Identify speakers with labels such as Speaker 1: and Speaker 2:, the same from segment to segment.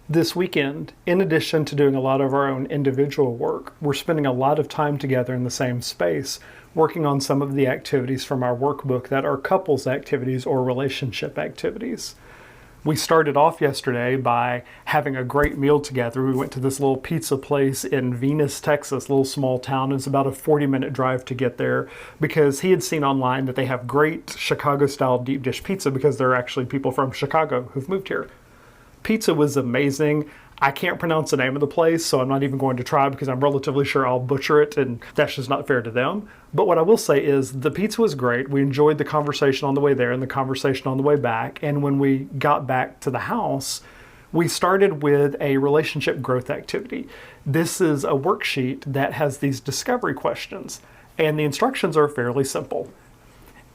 Speaker 1: This weekend, in addition to doing a lot of our own individual work, we're spending a lot of time together in the same space, working on some of the activities from our workbook that are couples activities or relationship activities. We started off yesterday by having a great meal together. We went to this little pizza place in Venus, Texas, a little small town. It's about a 40-minute drive to get there because he had seen online that they have great Chicago-style deep dish pizza because there are actually people from Chicago who've moved here. Pizza was amazing. I can't pronounce the name of the place, so I'm not even going to try because I'm relatively sure I'll butcher it, and that's just not fair to them. But what I will say is the pizza was great. We enjoyed the conversation on the way there and the conversation on the way back. And when we got back to the house, we started with a relationship growth activity. This is a worksheet that has these discovery questions, and the instructions are fairly simple.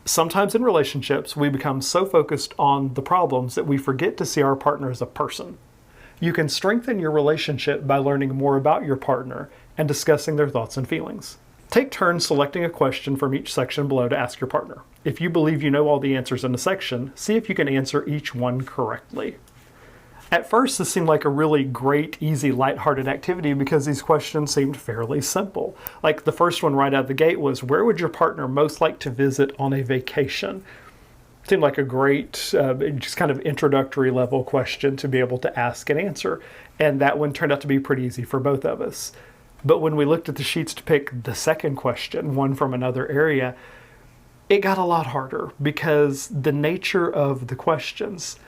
Speaker 1: Sometimes in relationships, we become so focused on the problems that we forget to see our partner as a person. You can strengthen your relationship by learning more about your partner and discussing their thoughts and feelings. Take turns selecting a question from each section below to ask your partner. If you believe you know all the answers in a section, see if you can answer each one correctly. At first, this seemed like a really great, easy, lighthearted activity because these questions seemed fairly simple. Like the first one right out of the gate was, where would your partner most like to visit on a vacation? Seemed like a great, just kind of introductory level question to be able to ask and answer. And that one turned out to be pretty easy for both of us. But when we looked at the sheets to pick the second question, one from another area, it got a lot harder because the nature of the questions.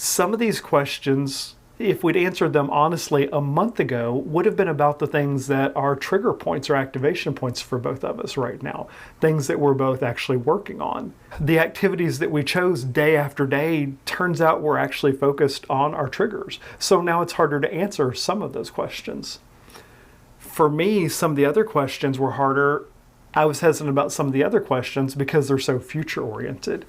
Speaker 1: Some of these questions, if we'd answered them honestly a month ago, would have been about the things that are trigger points or activation points for both of us right now, things that we're both actually working on. The activities that we chose day after day, turns out we're actually focused on our triggers. So now it's harder to answer some of those questions. For me, some of the other questions were harder. I was hesitant about some of the other questions because they're so future oriented.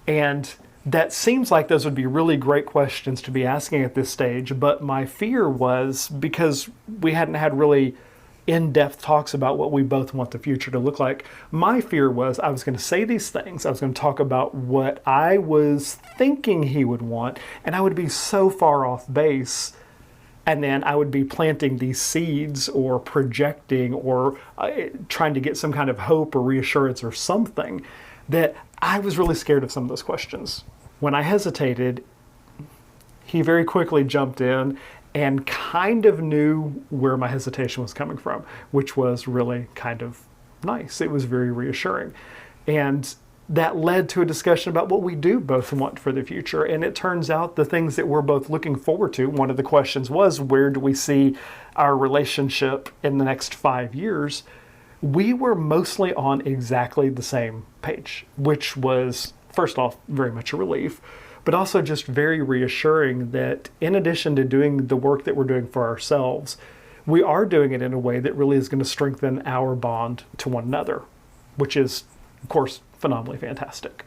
Speaker 1: And that seems like those would be really great questions to be asking at this stage, but my fear was because we hadn't had really in-depth talks about what we both want the future to look like. My fear was I was going to say these things, I was going to talk about what I was thinking he would want, and I would be so far off base, and then I would be planting these seeds or projecting or trying to get some kind of hope or reassurance or something that I was really scared of some of those questions. When I hesitated, he very quickly jumped in and kind of knew where my hesitation was coming from, which was really kind of nice. It was very reassuring. And that led to a discussion about what we do both want for the future. And it turns out the things that we're both looking forward to, one of the questions was, where do we see our relationship in the next 5 years? We were mostly on exactly the same page, which was, first off, very much a relief, but also just very reassuring that in addition to doing the work that we're doing for ourselves, we are doing it in a way that really is going to strengthen our bond to one another, which is, of course, phenomenally fantastic.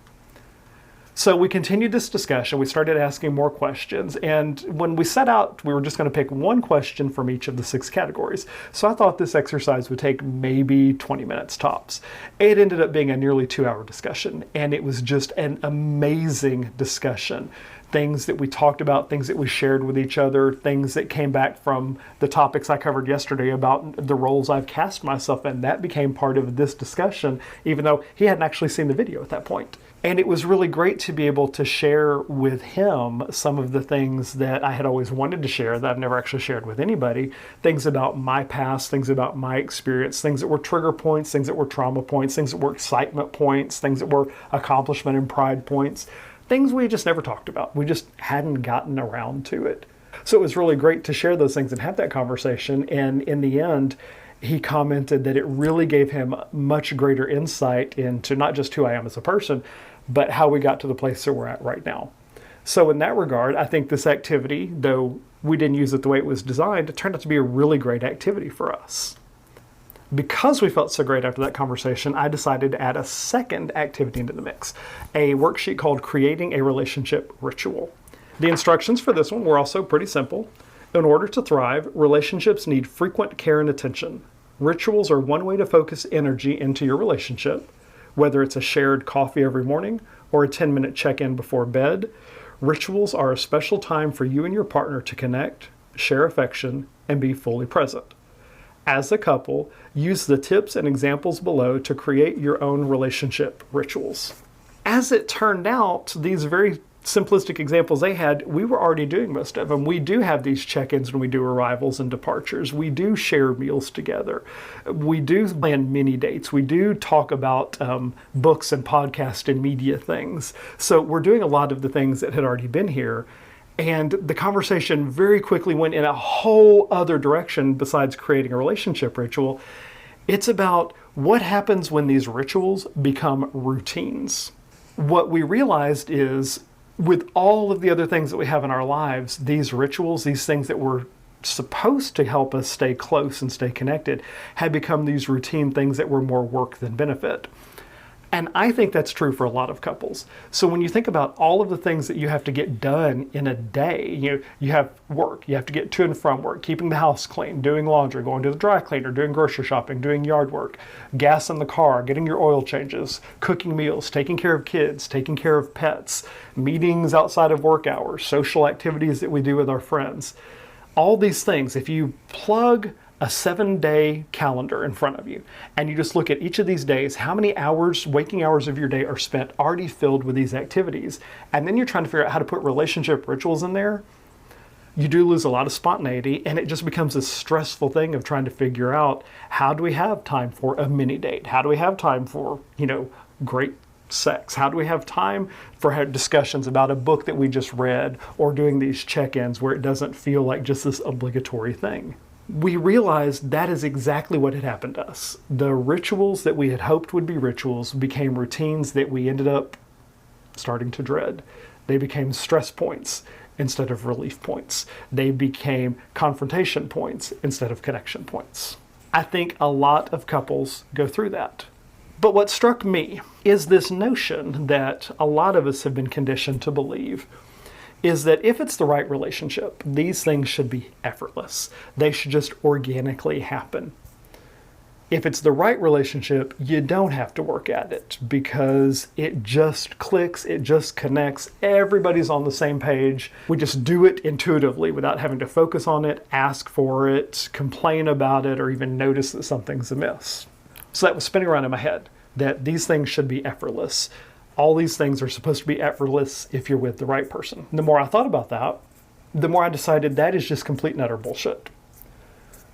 Speaker 1: So we continued this discussion. We started asking more questions. And when we set out, we were just going to pick one question from each of the 6 categories. So I thought this exercise would take maybe 20 minutes tops. It ended up being a nearly 2-hour discussion. And it was just an amazing discussion. Things that we talked about, things that we shared with each other, things that came back from the topics I covered yesterday about the roles I've cast myself in. That became part of this discussion, even though he hadn't actually seen the video at that point. And it was really great to be able to share with him some of the things that I had always wanted to share that I've never actually shared with anybody. Things about my past, things about my experience, things that were trigger points, things that were trauma points, things that were excitement points, things that were accomplishment and pride points, things we just never talked about. We just hadn't gotten around to it. So it was really great to share those things and have that conversation. And in the end, he commented that it really gave him much greater insight into not just who I am as a person, but how we got to the place that we're at right now. So in that regard, I think this activity, though we didn't use it the way it was designed, it turned out to be a really great activity for us. Because we felt so great after that conversation, I decided to add a second activity into the mix, a worksheet called Creating a Relationship Ritual. The instructions for this one were also pretty simple. In order to thrive, relationships need frequent care and attention. Rituals are one way to focus energy into your relationship. Whether it's a shared coffee every morning or a 10-minute check-in before bed, Rituals are a special time for you and your partner to connect, share affection, and be fully present. As a couple, use the tips and examples below to create your own relationship rituals. As it turned out, these very simplistic examples they had, we were already doing most of them. We do have these check-ins when we do arrivals and departures. We do share meals together. We do plan mini dates. We do talk about books and podcast and media things. So we're doing a lot of the things that had already been here. And the conversation very quickly went in a whole other direction besides creating a relationship ritual. It's about what happens when these rituals become routines. What we realized is, with all of the other things that we have in our lives, these rituals, these things that were supposed to help us stay close and stay connected, had become these routine things that were more work than benefit. And I think that's true for a lot of couples. So when you think about all of the things that you have to get done in a day, you have work, you have to get to and from work, keeping the house clean, doing laundry, going to the dry cleaner, doing grocery shopping, doing yard work, gas in the car, getting your oil changes, cooking meals, taking care of kids, taking care of pets, meetings outside of work hours, social activities that we do with our friends. All these things, if you plug a 7-day calendar in front of you, and you just look at each of these days, how many hours, waking hours of your day are spent already filled with these activities, and then you're trying to figure out how to put relationship rituals in there, you do lose a lot of spontaneity, and it just becomes a stressful thing of trying to figure out, how do we have time for a mini date? How do we have time for, great sex? How do we have time for discussions about a book that we just read, or doing these check-ins where it doesn't feel like just this obligatory thing? We realized that is exactly what had happened to us. The rituals that we had hoped would be rituals became routines that we ended up starting to dread. They became stress points instead of relief points. They became confrontation points instead of connection points. I think a lot of couples go through that. But what struck me is this notion that a lot of us have been conditioned to believe is that if it's the right relationship, these things should be effortless. They should just organically happen. If it's the right relationship, you don't have to work at it because it just clicks, it just connects, everybody's on the same page. We just do it intuitively without having to focus on it, ask for it, complain about it, or even notice that something's amiss. So that was spinning around in my head, that these things should be effortless. All these things are supposed to be effortless if you're with the right person. The more I thought about that, the more I decided that is just complete and utter bullshit.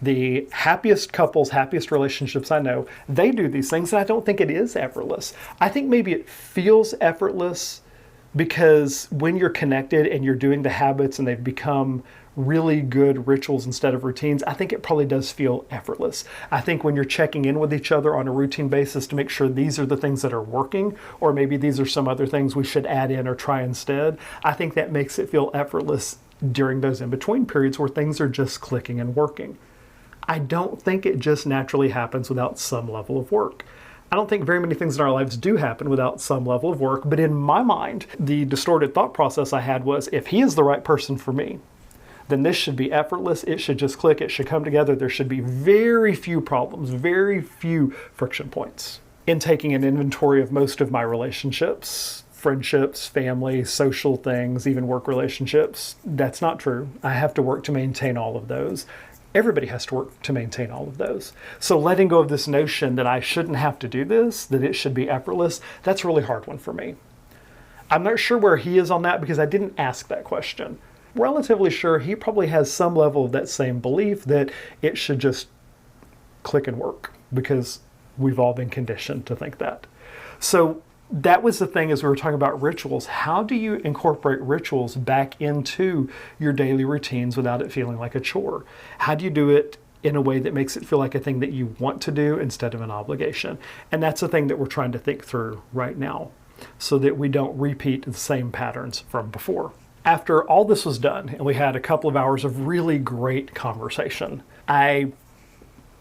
Speaker 1: The happiest couples, happiest relationships I know, they do these things, and I don't think it is effortless. I think maybe it feels effortless because when you're connected and you're doing the habits and they've become really good rituals instead of routines, I think it probably does feel effortless. I think when you're checking in with each other on a routine basis to make sure these are the things that are working, or maybe these are some other things we should add in or try instead, I think that makes it feel effortless during those in-between periods where things are just clicking and working. I don't think it just naturally happens without some level of work. I don't think very many things in our lives do happen without some level of work, but in my mind, the distorted thought process I had was, if he is the right person for me, then this should be effortless. It should just click. It should come together. There should be very few problems, very few friction points. In taking an inventory of most of my relationships, friendships, family, social things, even work relationships, that's not true. I have to work to maintain all of those. Everybody has to work to maintain all of those. So letting go of this notion that I shouldn't have to do this, that it should be effortless, that's a really hard one for me. I'm not sure where he is on that because I didn't ask that question. Relatively sure he probably has some level of that same belief that it should just click and work because we've all been conditioned to think that. So that was the thing as we were talking about rituals. How do you incorporate rituals back into your daily routines without it feeling like a chore? How do you do it in a way that makes it feel like a thing that you want to do instead of an obligation? And that's the thing that we're trying to think through right now so that we don't repeat the same patterns from before. After all this was done, and we had a couple of hours of really great conversation, I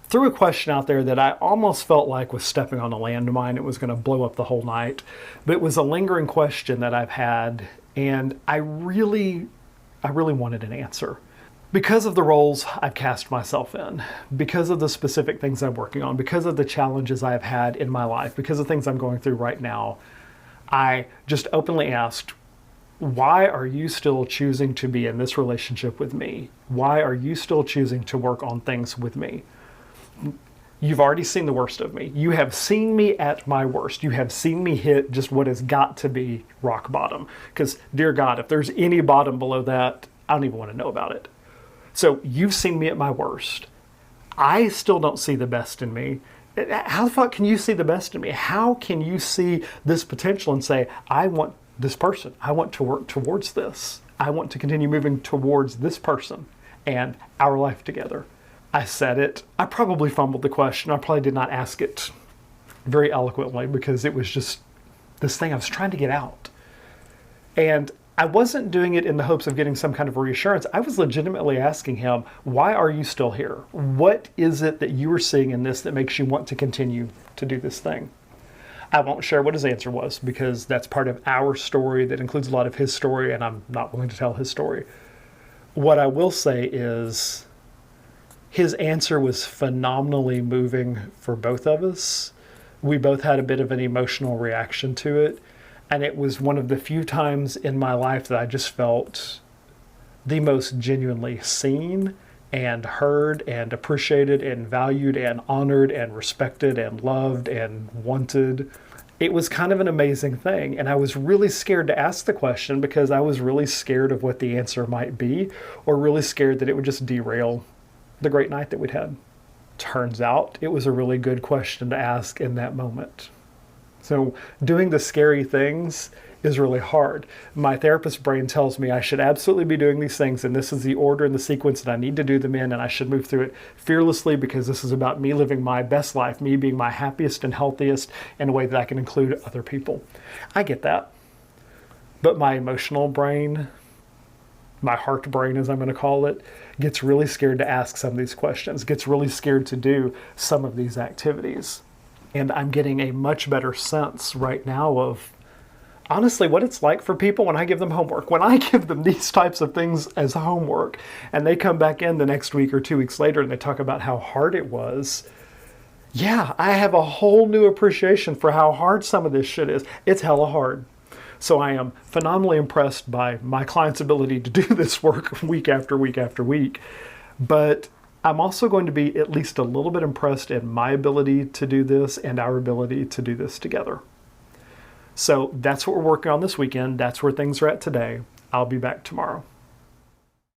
Speaker 1: threw a question out there that I almost felt like was stepping on a landmine. It was going to blow up the whole night. But it was a lingering question that I've had, and I really wanted an answer. Because of the roles I've cast myself in, because of the specific things I'm working on, because of the challenges I've had in my life, because of things I'm going through right now, I just openly asked, Why are you still choosing to be in this relationship with me? Why are you still choosing to work on things with me? You've already seen the worst of me. You have seen me at my worst. You have seen me hit just what has got to be rock bottom. Because, dear God, if there's any bottom below that, I don't even want to know about it. So you've seen me at my worst. I still don't see the best in me. How the fuck can you see the best in me? How can you see this potential and say, I want this person. I want to work towards this. I want to continue moving towards this person and our life together. I said it. I probably fumbled the question. I probably did not ask it very eloquently because it was just this thing I was trying to get out. And I wasn't doing it in the hopes of getting some kind of reassurance. I was legitimately asking him, why are you still here? What is it that you are seeing in this that makes you want to continue to do this thing? I won't share what his answer was because that's part of our story that includes a lot of his story, and I'm not willing to tell his story. What I will say is his answer was phenomenally moving for both of us. We both had a bit of an emotional reaction to it, and it was one of the few times in my life that I just felt the most genuinely seen and heard and appreciated and valued and honored and respected and loved and wanted. It was kind of an amazing thing. And I was really scared to ask the question because I was really scared of what the answer might be, or really scared that it would just derail the great night that we'd had. Turns out it was a really good question to ask in that moment. So doing the scary things is really hard. My therapist brain tells me I should absolutely be doing these things, and this is the order and the sequence that I need to do them in, and I should move through it fearlessly because this is about me living my best life, me being my happiest and healthiest in a way that I can include other people. I get that. But my emotional brain, my heart brain as I'm going to call it, gets really scared to ask some of these questions, gets really scared to do some of these activities. And I'm getting a much better sense right now of honestly what it's like for people when I give them homework. When I give them these types of things as homework and they come back in the next week or 2 weeks later and they talk about how hard it was, yeah, I have a whole new appreciation for how hard some of this shit is. It's hella hard. So I am phenomenally impressed by my client's ability to do this work week after week after week. But I'm also going to be at least a little bit impressed in my ability to do this and our ability to do this together. So that's what we're working on this weekend. That's where things are at today. I'll be back tomorrow.